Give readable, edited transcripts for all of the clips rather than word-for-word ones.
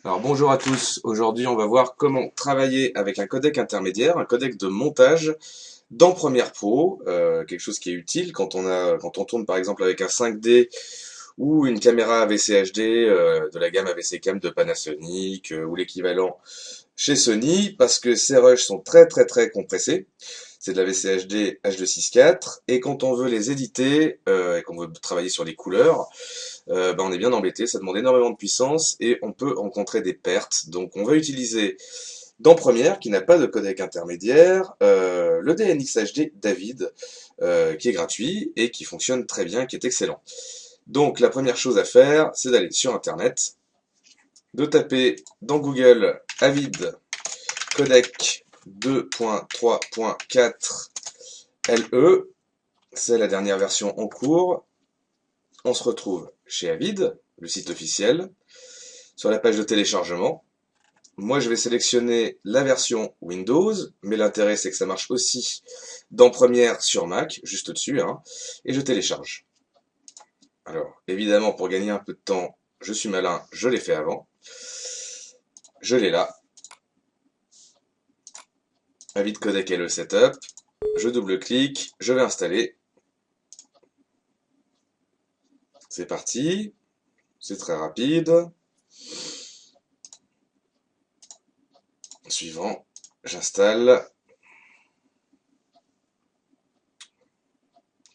Alors bonjour à tous, aujourd'hui on va voir comment travailler avec un codec intermédiaire, un codec de montage dans Premiere Pro, quelque chose qui est utile quand on tourne par exemple avec un 5D ou une caméra AVC HD de la gamme AVC Cam de Panasonic ou l'équivalent chez Sony, parce que ces rushs sont très compressés. C'est de la VCHD H264 et quand on veut les éditer et qu'on veut travailler sur les couleurs, on est bien embêté, ça demande énormément de puissance et on peut rencontrer des pertes. Donc on va utiliser dans Premiere, qui n'a pas de codec intermédiaire, le DNX HD David, qui est gratuit et qui fonctionne très bien, qui est excellent. Donc la première chose à faire, c'est d'aller sur Internet, de taper dans Google Avid codec 2.3.4 LE, c'est la dernière version en cours. On se retrouve chez Avid, le site officiel, sur la page de téléchargement. Moi, je vais sélectionner la version Windows, mais l'intérêt, c'est que ça marche aussi dans Premiere sur Mac, juste au-dessus, hein, et je télécharge. Alors, évidemment, pour gagner un peu de temps, je suis malin, je l'ai fait avant. Je l'ai là. Avid codec et le setup. Je double-clique, je vais installer. C'est parti. C'est très rapide. Suivant, j'installe.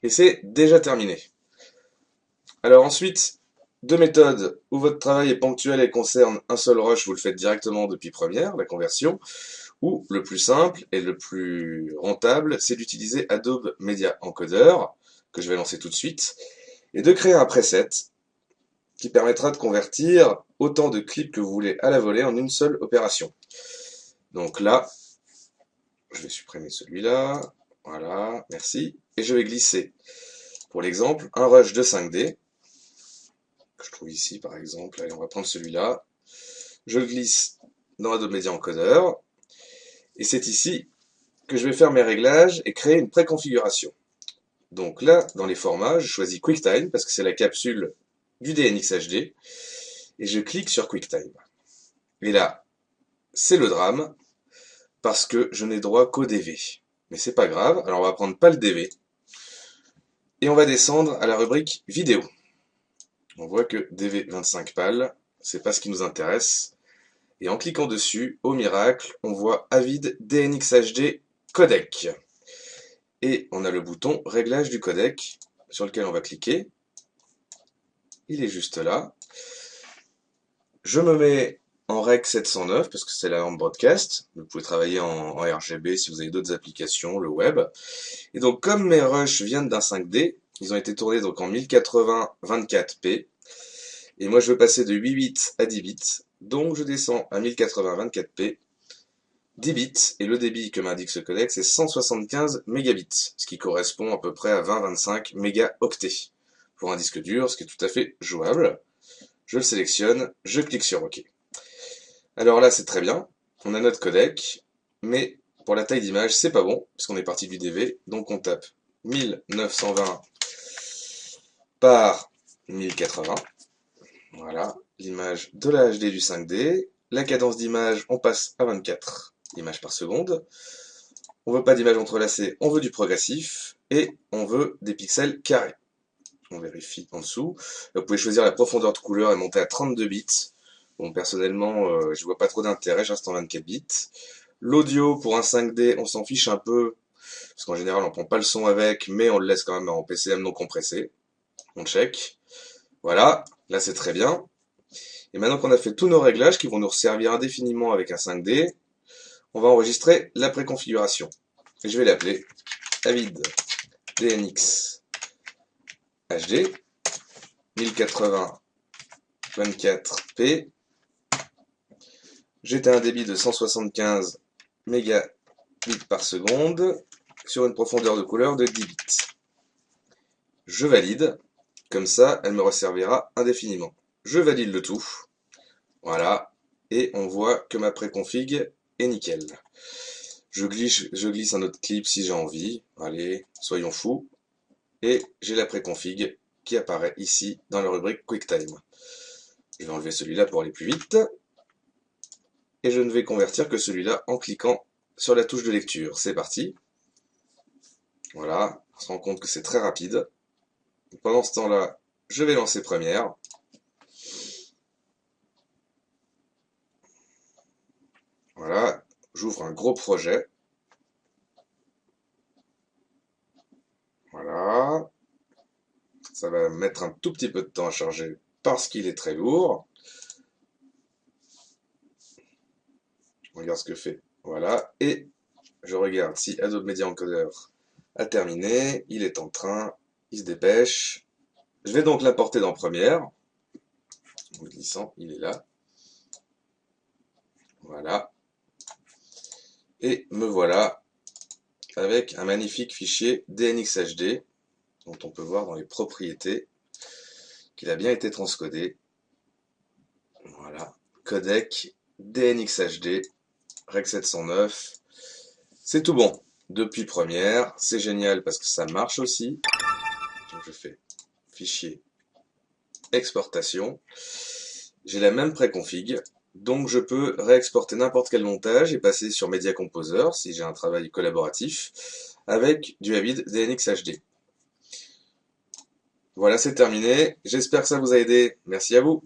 Et c'est déjà terminé. Alors ensuite, deux méthodes où votre travail est ponctuel et concerne un seul rush, vous le faites directement depuis Premiere, la conversion, ou le plus simple et le plus rentable, c'est d'utiliser Adobe Media Encoder, que je vais lancer tout de suite, et de créer un preset qui permettra de convertir autant de clips que vous voulez à la volée en une seule opération. Donc là, je vais supprimer celui-là, voilà, merci, et je vais glisser, pour l'exemple, un rush de 5D, que je trouve ici par exemple, allez on va prendre celui-là, je le glisse dans Adobe Media Encoder, et c'est ici que je vais faire mes réglages et créer une préconfiguration. Donc là, dans les formats, je choisis QuickTime, parce que c'est la capsule du DNX HD, et je clique sur QuickTime. Et là, c'est le drame, parce que je n'ai droit qu'au DV. Mais c'est pas grave, alors on va prendre pas le DV, et on va descendre à la rubrique vidéo. On voit que DV 25 pal, c'est pas ce qui nous intéresse. Et en cliquant dessus, au miracle, on voit Avid DNX HD Codec. Et on a le bouton réglage du codec sur lequel on va cliquer. Il est juste là. Je me mets en Rec 709 parce que c'est la lampe broadcast. Vous pouvez travailler en RGB si vous avez d'autres applications, le web. Et donc comme mes rushs viennent d'un 5D, ils ont été tournés donc en 1080 24p. Et moi je veux passer de 8 bits à 10 bits. Donc je descends à 1080 24p. 10 bits, et le débit que m'indique ce codec, c'est 175 mégabits, ce qui correspond à peu près à 20-25 mégaoctets pour un disque dur, ce qui est tout à fait jouable. Je le sélectionne, je clique sur OK. Alors là, c'est très bien, on a notre codec, mais pour la taille d'image, c'est pas bon, puisqu'on est parti du DV, donc on tape 1920 par 1080. Voilà, l'image de la HD du 5D. La cadence d'image, on passe à 24 images par seconde. On veut pas d'image entrelacée, on veut du progressif. Et on veut des pixels carrés. On vérifie en dessous. Vous pouvez choisir la profondeur de couleur et monter à 32 bits. Bon, personnellement, je vois pas trop d'intérêt, je reste en 24 bits. L'audio, pour un 5D, on s'en fiche un peu, parce qu'en général, on prend pas le son avec, mais on le laisse quand même en PCM non compressé. On check. Voilà, là c'est très bien. Et maintenant qu'on a fait tous nos réglages qui vont nous servir indéfiniment avec un 5D, on va enregistrer la préconfiguration. Et je vais l'appeler Avid DNX HD 1080 24p. J'étais à un débit de 175 mégabits par seconde sur une profondeur de couleur de 10 bits. Je valide, comme ça elle me resservira indéfiniment. Je valide le tout. Voilà, et on voit que ma préconfig est nickel. Je glisse un autre clip si j'ai envie. Allez, soyons fous. Et j'ai la préconfig qui apparaît ici dans la rubrique QuickTime. Je vais enlever celui-là pour aller plus vite. et je ne vais convertir que celui-là en cliquant sur la touche de lecture. C'est parti. Voilà, on se rend compte que c'est très rapide. Pendant ce temps-là, je vais lancer Première. Voilà, j'ouvre un gros projet. Voilà, ça va mettre un tout petit peu de temps à charger parce qu'il est très lourd. Je regarde ce que fait. Voilà, et je regarde si Adobe Media Encoder a terminé. Il est en train, il se dépêche. Je vais donc l'importer dans Première. En glissant, il est là. Voilà. Et me voilà avec un magnifique fichier DNxHD dont on peut voir dans les propriétés qu'il a bien été transcodé. Voilà. Codec DNxHD Rec 709. C'est tout bon. Depuis Première, c'est génial parce que ça marche aussi. Donc je fais fichier exportation. J'ai la même préconfig, donc je peux réexporter n'importe quel montage et passer sur Media Composer si j'ai un travail collaboratif avec du Avid DNxHD. Voilà, c'est terminé. J'espère que ça vous a aidé. Merci à vous.